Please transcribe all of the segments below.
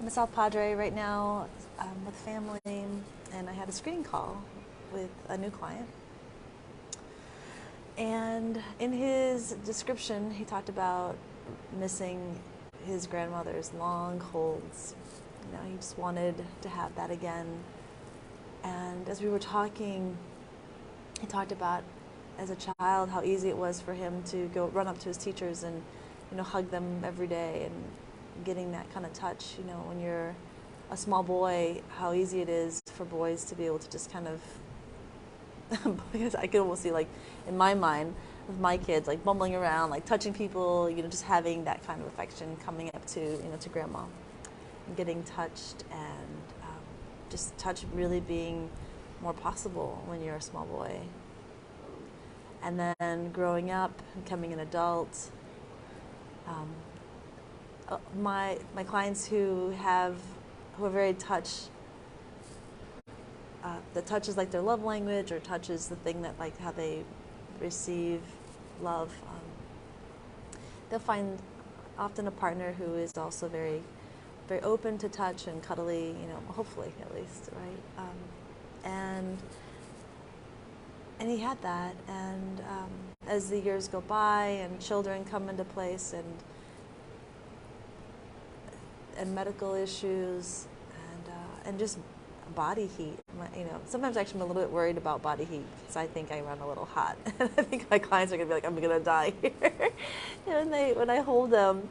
I'm in South Padre right now with family, and I had a screening call with a new client. And in his description, he talked about missing his grandmother's long holds. You know, he just wanted to have that again. And as we were talking, he talked about as a child how easy it was for him to go run up to his teachers and, you know, hug them every day, and getting that kind of touch. You know, when you're a small boy, how easy it is for boys to be able to just kind of because I could almost see, like, in my mind, with my kids, like, bumbling around, like, touching people, you know, just having that kind of affection coming up to, you know, to grandma, and getting touched, and just touch really being more possible when you're a small boy. And then growing up, becoming an adult, my clients who are very touch, that touch is like their love language, or touch is the thing that, like, how they receive love. They'll find often a partner who is also very, very open to touch and cuddly, you know, hopefully at least, right? And he had that, and as the years go by and children come into place, and medical issues, and just body heat. You know, sometimes actually I'm a little bit worried about body heat because I think I run a little hot. And I think my clients are gonna be like, I'm gonna die here. And when I hold them,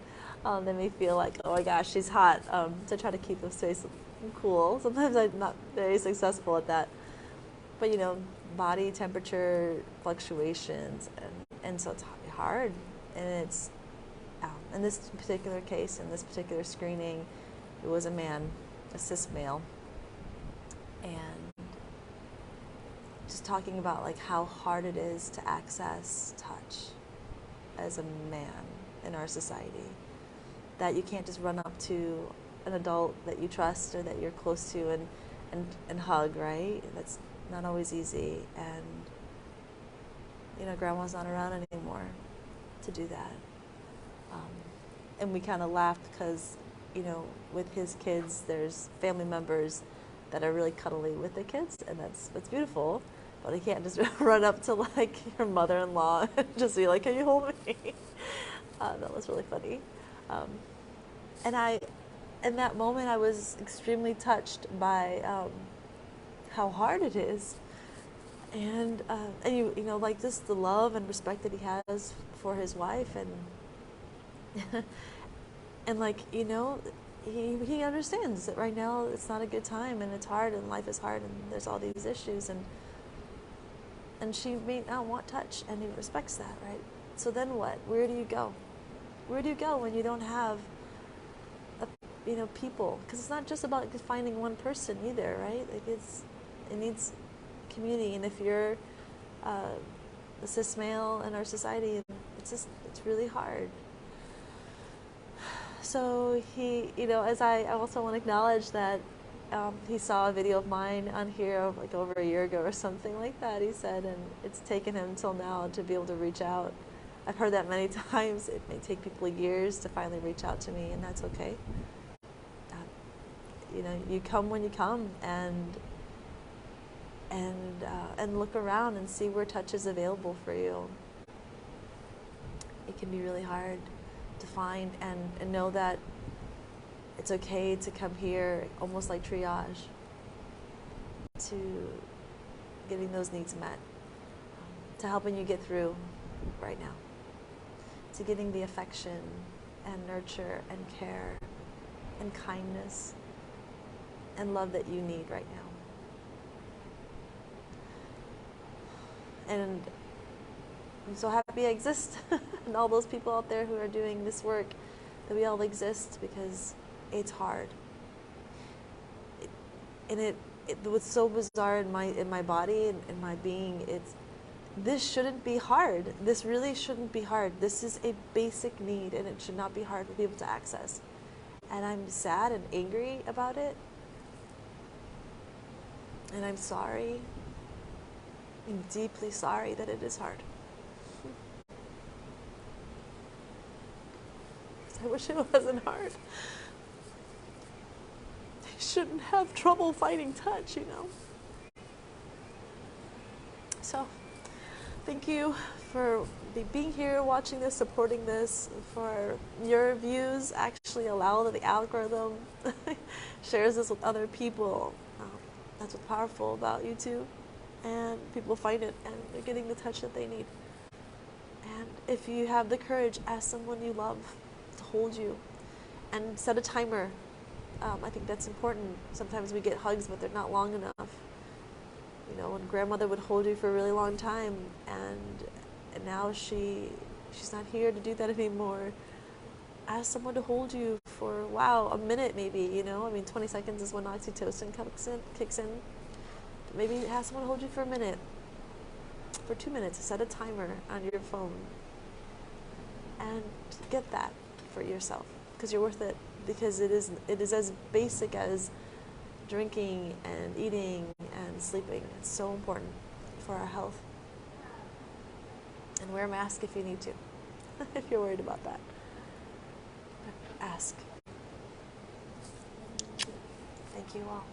they may feel like, oh my gosh, she's hot. To try to keep them space cool. Sometimes I'm not very successful at that. But you know, body temperature fluctuations, and so it's hard. And it's in this particular case, in this particular screening, it was a man, a cis male. And just talking about, like, how hard it is to access touch as a man in our society, that you can't just run up to an adult that you trust or that you're close to and hug, right? That's not always easy. And you know, grandma's not around anymore to do that. And we kind of laughed because, you know, with his kids, there's family members that are really cuddly with the kids, and that's beautiful. But you can't just run up to, like, your mother-in-law and just be like, "Can you hold me?" That was really funny. And in that moment, I was extremely touched by how hard it is, and you know, like, just the love and respect that he has for his wife, and and, like, you know, he understands that right now it's not a good time, and it's hard, and life is hard, and there's all these issues, and she may not want touch, and he respects that, right? So then what? Where do you go? Where do you go when you don't have, you know, people? Because it's not just about just finding one person either, right? Like, it needs community, and if you're a cis male in our society, it's really hard. So he, you know, as I also want to acknowledge that he saw a video of mine on here like over a year ago or something like that, he said, and it's taken him until now to be able to reach out. I've heard that many times. It may take people years to finally reach out to me, and that's okay. You know, you come when you come, and look around and see where touch is available for you. It can be really hard to find, and know that it's okay to come here, almost like triage, to getting those needs met, to helping you get through right now, to getting the affection and nurture and care and kindness and love that you need right now. And I'm so happy I exist, and all those people out there who are doing this work, that we all exist, because it's hard. It was so bizarre in my body and in my being. This shouldn't be hard. This really shouldn't be hard. This is a basic need, and it should not be hard for people to access. And I'm sad and angry about it. And I'm sorry. I'm deeply sorry that it is hard. I wish it wasn't hard. shouldn't have trouble finding touch, you know? So, thank you for being here, watching this, supporting this, for your views actually allow the algorithm shares this with other people. That's what's powerful about YouTube. And people find it and they're getting the touch that they need. And if you have the courage, ask someone you love to hold you and set a timer. I think that's important. Sometimes we get hugs, but they're not long enough. You know, when grandmother would hold you for a really long time, and now she's not here to do that anymore. Ask someone to hold you for, wow, a minute maybe, you know? I mean, 20 seconds is when oxytocin kicks in. Maybe ask someone to hold you for a minute, for 2 minutes. Set a timer on your phone. And get that for yourself, because you're worth it. Because it is as basic as drinking and eating and sleeping. It's so important for our health. And wear a mask if you need to, if you're worried about that. But ask. Thank you all.